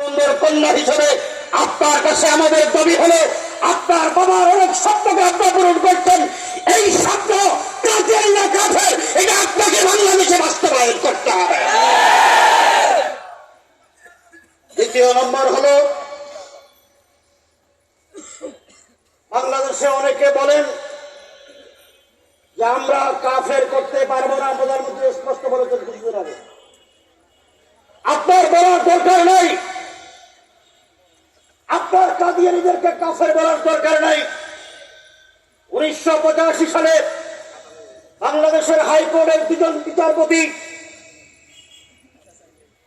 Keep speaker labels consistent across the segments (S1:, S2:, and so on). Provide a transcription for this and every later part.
S1: বঙ্গবন্ধুর কন্যা হিসেবে আপনার কাছে আমাদের দাবি হলো, আপনার বাবার অনেক স্বপ্নকে আপনার পূরণ করছেন, এই স্বপ্ন কাজেরিয়া কাফের, এটা আপনাকে বাংলাদেশে বাস্তবায়ন করতে হবে। দ্বিতীয় নম্বর হলো, বাংলাদেশে অনেকে বলেন যে আমরা কাফের করতে পারবো না। প্রধানমন্ত্রী স্পষ্ট বলেছেন কিছুদিন আগে, আপনার বলার দরকার নাই, আপনার কাদিয়ানীদেরকে কাফের বলার দরকার নাই। 1985 সালে বাংলাদেশের হাইকোর্টের দুজন বিচারপতি,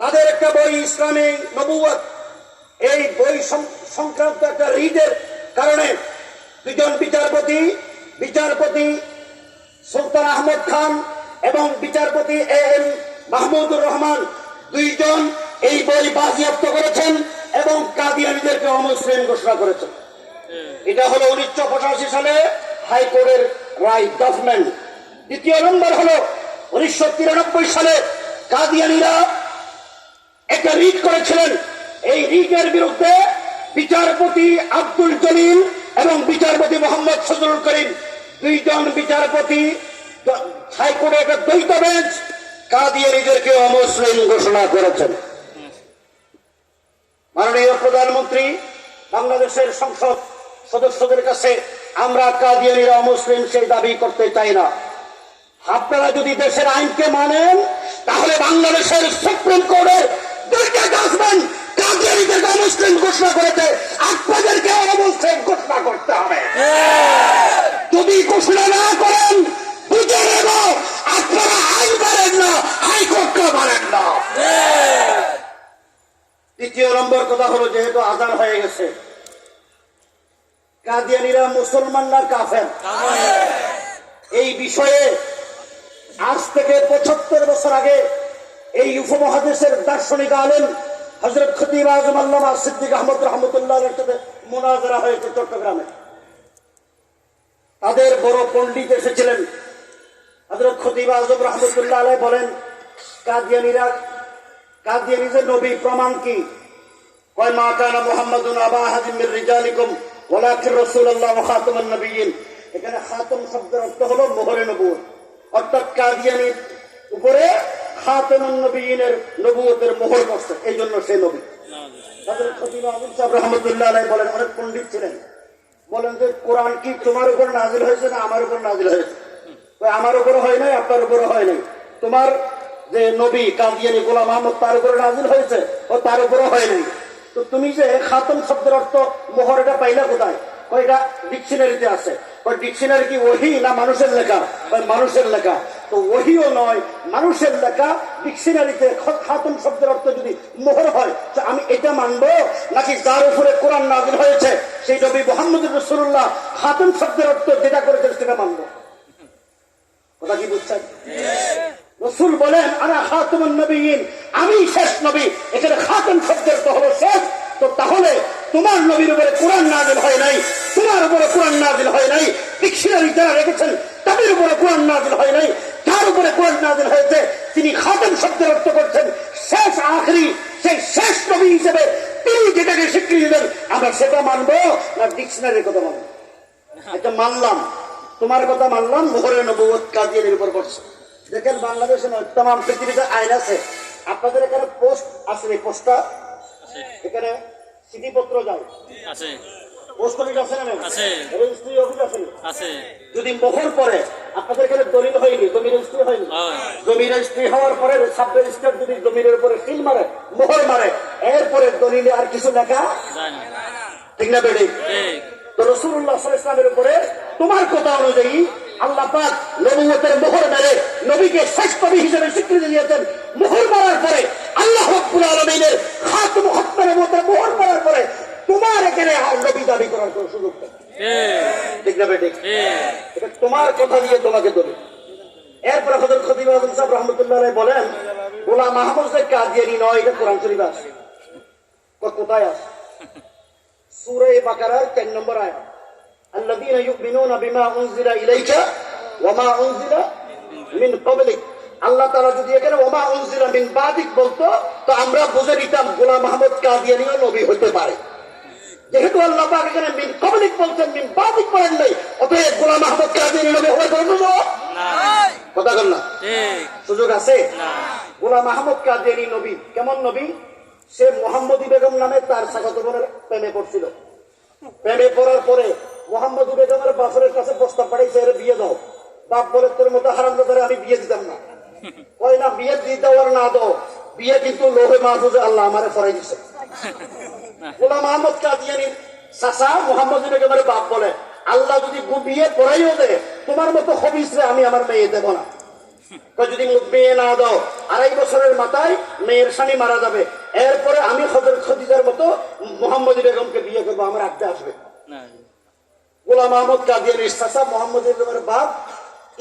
S1: তাদের একটা বই ইসলামী নবুয়ত, এই বই সংক্রান্ত একটা রিটের কারণে দুজন বিচারপতি সুলতান আহমদ খান এবং বিচারপতি এম মাহমুদুর রহমান, দুইজন এই বই বাজেয়াপ্ত করেছেন এবং কাদিয়ানীদেরকে অমুসলিম ঘোষণা করেছেন। এটা হলো 1985 সালে হাইকোর্টের রায়, জাজমেন্ট। দ্বিতীয় নম্বর হলো 1993 সালে কাদিয়ানীরা একটা রিট করেছিলেন। এই রিটের বিরুদ্ধে বিচারপতি আব্দুল জলিল এবং বিচারপতি মোহাম্মদ ফজলুল করিম, দুইজন বিচারপতি হাইকোর্টে একটা দ্বৈত বেঞ্চ কাদিয়ানীদেরকে অমুসলিম ঘোষণা করেছেন। মাননীয় প্রধানমন্ত্রী, বাংলাদেশের সংসদ সদস্যদের কাছে আমরা কাদিয়ানীরা অমুসলিম সেই দাবি করতে চাই না। আপনারা যদি দেশের আইনকে মানেন, তাহলে বাংলাদেশের সুপ্রিম কোর্টের দুইটা জাজমেন্ট কাদিয়ানীদেরকে অমুসলিম ঘোষণা করেছে, আপনাদেরকে অমুসলিম ঘোষণা করতে হবে। যদি ঘোষণা না করেন, বুঝে নেব আপনারা আইন মানেন না, হাইকোর্টকে মানেন না। তৃতীয় নম্বর কথা হলো, যেহেতু আজান হয়ে গেছে, কাদিয়ানীরা মুসলমান না কাফের, এই বিষয়ে আজ থেকে 75 বছর আগে এই উপমহাদেশের দার্শনিক আলেম হযরত খতিব আজম আল্লামা সিদ্দিক আহমদ রহমতুল্লাহর সাথে মুনাজারা হয়েছে চট্টগ্রামে। তাদের বড় পণ্ডিত এসেছিলেন, হযরত খতিব আজম রহমতুল্লাহ আলাইহি বলেন, কাদিয়ানীদের নবী প্রমাণ কি? কয়, মা কানা মুহাম্মাদুন আবা আহাদিন মির রিজালিকুম ওয়ালাকিন রাসূলুল্লাহ ওয়া খাতামুন নবিয়্যিন। এখানে খাতম শব্দের অর্থ হলো মোহরে নবুয়ত, অর্থাৎ কাদিয়ানীর উপরে খাতামুন নবিয়্যিনের নবুয়তের মোহর করছে, এই জন্য সে নবী। হযরত খতিব আজম সাহেব রহমতুল্লাহ আলাইহি বলেন, অনেক পণ্ডিত ছিলেন, বলেন যে কোরআন কি তোমার উপর নাজিল হয়েছে না আমার উপর নাজিল হয়েছে? আমার উপর হয় নাই, আপনার উপর হয় নাই। তোমার যে নবী কাদিয়ানী গোলাম আহমদ, তার উপরে নাজিল হয়েছে, ও তার উপরও হয় নাই। তো তুমি যে খাতম শব্দের অর্থ মোহর, এটা পাইলা কোথায়? এটা ডিকশনারিতে আছে। ডিকশনারি কি ওহী না মানুষের লেখা? মানুষের লেখা। তো ওহীও নয়, মানুষের লেখা। ডিকশনারিতে খাতম শব্দের অর্থ যদি মোহর হয়, তো আমি এটা মানবো নাকি যার উপরে কোরআন নাজিল হয়েছে সেই নবী মুহাম্মদুর রাসূলুল্লাহ খাতম শব্দের অর্থ যেটা করেছে সেটা মানবো? কথা কি বুঝছেন? রাসূল বলেন, আনা খাতামুন নবিয়্যিন, আমি শেষ নবী। এখানে খাতম শব্দের তো হলো শেষ। তো তাহলে তোমার নবীর উপরে কোরআন নাজিল হয় নাই, তোমার উপরে কোরআন নাজিল হয় নাই। ডিকশনারি যারা রেখেছেন তাদের উপরে কোরআন নাজিল হয় নাই, যার উপরে কোরআন নাজিল হয়েছে তিনি খাতম শব্দের অর্থ করছেন শেষ, আখরি। সেই শেষ নবী হিসেবে তিনি যেটাকে স্বীকৃতি দেন, আমরা সেটা মানবো না ডিকশনারির কথা মানবো? এটা মানলাম, তোমার কথা মানলাম, মোহরে নবুয়ত কাদিয়ানীর উপর করছে। দেখেন, বাংলাদেশে নয়, তাম পৃথিবীতে আইন আছে। আপনাদের এখানে পোস্ট আছে, এই পোস্টটা এখানে চিঠিপত্র যায়, পোস্ট অফিস আছে না? রেজিস্ট্রি অফিস আছে। যদি মোহর পরে, আপনাদের এখানে দলিল হয়নি, জমি রেজিস্ট্রি হয়নি, জমি রেজিস্ট্রি হওয়ার পরে সাব রেজিস্ট্রার যদি জমির উপরে সিল মারে, মোহর মারে, এরপরে দলিলে আর কিছু লেখা ঠিক না? বেড়ে তো রাসূলুল্লাহ সাল্লাল্লাহু আলাইহি ওয়াসাল্লামের উপরে তোমার কথা অনুযায়ী আল্লাহ পাক নবুয়তের মোহর মেরে নবীকে শেষ নবী হিসেবে স্বীকৃতি দিয়েছেন। মোহর মারার পরে আল্লাহ রাব্বুল আলামিনের খাতম খতমে নবুয়তের মোহর মারার পরে তোমার এখানে নবী দাবি করার কোনো সুযোগ নেই, ঠিক না? বেটে এটা তোমার কথা দিয়ে তোমাকে দেবে। এরপরে হযরত খতিব আজম সাহেব রহমতুল্লাহ আলাইহি বলেন, গোলাম আহমদ যে কাদিয়ানী নয়, এটা কোরআন শরীফে আছে। কোথায় আছে? সূরা বাকারার 4 নম্বর আয়াত, আল্লাযীনা ইউমিনুনা বিমা উনজিলা ইলাইকা ওয়া মা উনজিলা মিন ক্বাবলিক আল্লাহ তাআলা যদি এখানে ওমা উনজিলা মিন বাদিক বলতো, তো আমরা বুঝে নিতাম গোলাম আহমদ কাদিয়ানীও নবী হতে পারে। যেহেতু আল্লাহ পাক এখানে মিন কবলিক বলছেন, মিন বাদিক বলেন নাই, অতএব গোলাম আহমদ কাদিয়ানী নবী হওয়ার কোনো সুযোগ নাই। কথা বল না, সুযোগ আছে? গোলাম আহমদ কাদিয়ানী নবী কেমন নবী? সে মোহাম্মদী বেগম নামে তার সাকাত বোনের প্রেমে পড়ছিল। প্রেমে পড়ার পরে মোহাম্মদী বেগমের বাপের কাছে প্রস্তাব পাঠাইছে, এর বিয়ে দাও। বাপ বলে, তোর মতো হারামজাদারে আমি বিয়ে দিতাম না। কয় না, বিয়ে দিয়ে দাও আর না দাও, বিয়ে কিন্তু লোহে মাহফুজে আল্লাহ আমারে ফরাই দিছে। গোলাম আহমদ কাদিয়ানীর চাচা মোহাম্মদী বেগমের বাপ বলে, আল্লাহ যদি বিয়ে পড়াইও দেয়, তোমার মতো খবিসরে আমি আমার মেয়ে দেব না। যদি মেয়ে না দাও, 2.5 বছরের মাথায় মেয়ের স্বামী মারা যাবে, এরপরে আমি হযরত খদিজার মতো মোহাম্মদী বেগমকে বিয়ে করবো, আমার আড্ডা আসবে। গোলাম আহমদ কাদিয়ানীর চাচা মোহাম্মদী বেগমের বাপ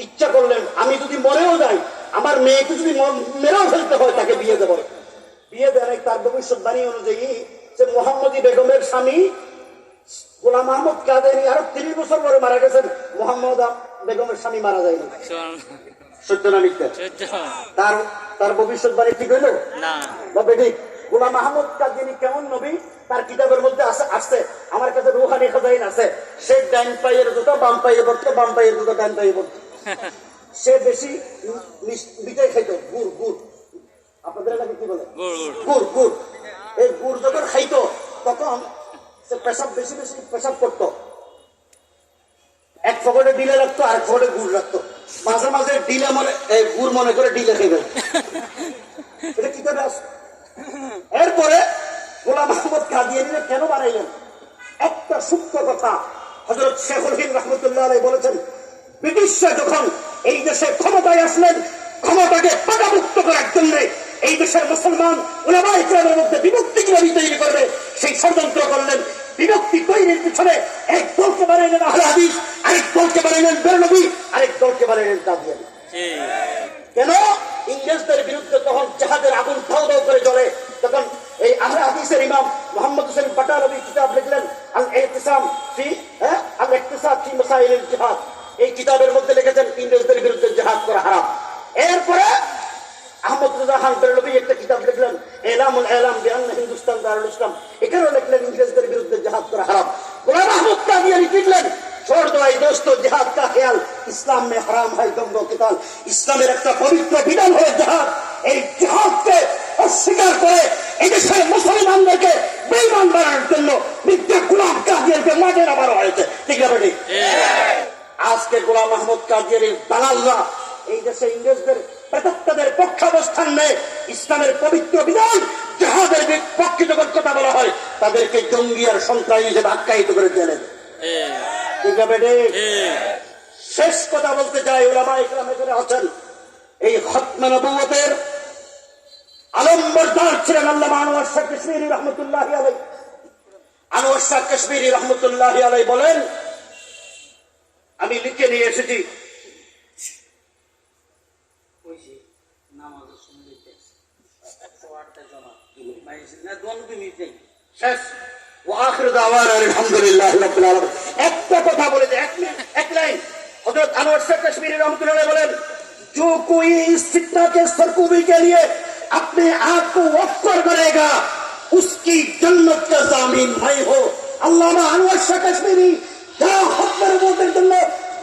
S1: ইচ্ছা করলেন, আমি যদি মরেও যাই, আমার মেয়েকে যদি মেরেও ফেলতে হয়, তাকে বিয়ে দেব। বিয়ে দেয়। তার ভবিষ্যৎবাণী অনুযায়ী যে মোহাম্মদী বেগমের স্বামী গোলাম আহমদ কাদিয়ানী আরো 30 বছর পরে মারা গেছেন, মোহাম্মদ বেগমের স্বামী মারা যায়নি। সত্য না মিথ্যা? তার ভবিষ্যৎবাণী ঠিক হইল না? বেঠিক। গোলাম আহমদ কাদিয়ানী কেমন নবী? তার কিতাবের মধ্যে আসছে, আমার কাছে রুহানি খাজাইন আছে, সে ডান পায়ের জুতা বাম পায়ে পড়তো, বাম পায়ের জুতা ডান পায়ে পড়তো। সে বেশি মিঠাই খাইত, গুড়। গুড় আপনাদের এলাকায় কি বলে? গুড়। গুড়। এই গুড় যখন খাইতো, তখন সে পেশাব বেশি পেশাব করতো। এক পকেটে ডিলে রাখতো, আরেক পকেটে গুড় রাখতো। মাঝে মাঝে ডিলে গুড় মনে করে ডিলে খাইবে। এটা কিতাবে আছে। এরপরে গোলাম আহমদ কাদিয়ানী কেন বানাইলেন? একটা সূক্ষ্ম কথা হযরত শেখুল হিন্দ রাহমাতুল্লাহ আলাইহি বলেছেন, ব্রিটিশরা যখন এই দেশে ক্ষমতায় আসলেন, ক্ষমতাকে পাকামুক্ত করার জন্য এই দেশের মুসলমান উলামায়ে কেরামের মধ্যে বিভক্তি কিভাবে তৈরি করবে, সেই ষড়যন্ত্র করলেন। বিভক্তি তৈরির পিছনে এক দলকে বানাইলেন আহলে হাদিস, আরেক দলকে বানাইলেন বেরলভী, আরেক দলকে বানাইলেন কাদিয়ানী। কেন? ইংরেজদের বিরুদ্ধে তখন জাহাজের আগুন ধাও ধাও করে জ্বলে, তখন এই আহলে হাদিসের ইমাম মোহাম্মদ হোসেন বাটারবি কিতাব লিখলেন আল ইতিসাম ফি আল ইকতিসাদ ফি মাসাইলিল জিহাদ। এই কিতাবের মধ্যে লিখেছেন ইংরেজদের বিরুদ্ধে জিহাদ করা হারাম। এরপরে আহমদ রেজা খান বেরলভী একটা কিতাব লিখলেন এলামুল এলাম বিআন্না হিন্দুস্তান দারুল ইসলাম, এখানেও লিখলেন ইংরেজদের বিরুদ্ধে জিহাদ করা হারাম। গোলাম আহমদ কাদিয়ানী লিখলেন छोड़ दो आई दोस्तों जिहाद का ख्याल, इस्लाम में हराम है दंगो किताल। ইসলামের একটা পবিত্র বিধান হলো জিহাদ। এই জিহাদকে অস্বীকার করে এদেশের মুসলমানদেরকে বেঈমান বানানোর জন্য মিথ্যা গোলাম কাদিয়ানীকে মাঠে নামানো হয়েছে। ঠিক না বেটি? আজকে গোলাম আহমদ কাদিয়ানীর দালালরা এই দেশে ইংরেজদের প্রেতাত্মাদের পক্ষাবস্থান নেয়, ইসলামের পবিত্র বিধান জিহাদের পক্ষে যখন কথা বলা হয়, তাদেরকে জঙ্গি আর সন্ত্রাসী হিসেবে আখ্যায়িত করে দেন। শেষ কথা বলতে চাই, উলামায়ে কেরাম এখানে আছেন, এই খতমে নবুয়তের আলমবরদার ছিলেন আল্লামা আনোয়ার শাহ কাশ্মীরি রহমতুল্লাহি আলাইহি। আনোয়ার শাহ কাশ্মীরি রহমতুল্লাহি আলাইহি বলেন, আমি লিখে নিয়ে এসেছি, শেষ একটা কথা বলে এক লাইন হযরত আনোয়ার শাহ কাশ্মীরি রহমতুল্লাহ আলাইহি বলেন, जो कोई इस फितना के सरकूबी के लिए अपने आप को वक्फ कर करेगा, उसकी जन्नत का जामीन मैं हो। আল্লামা আনোয়ার শাহ কাশ্মীরি যারা হকের ভোটের জন্য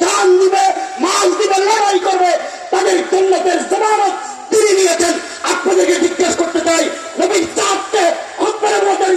S1: জান দিবে, মাল দিবে, লড়াই করবে, তাদের জান্নাতের জামানত তিনি নিয়েছেন। আপনাদেরকে জিজ্ঞেস করতে চাই, নবীর চাঁদকে হকের ভোটের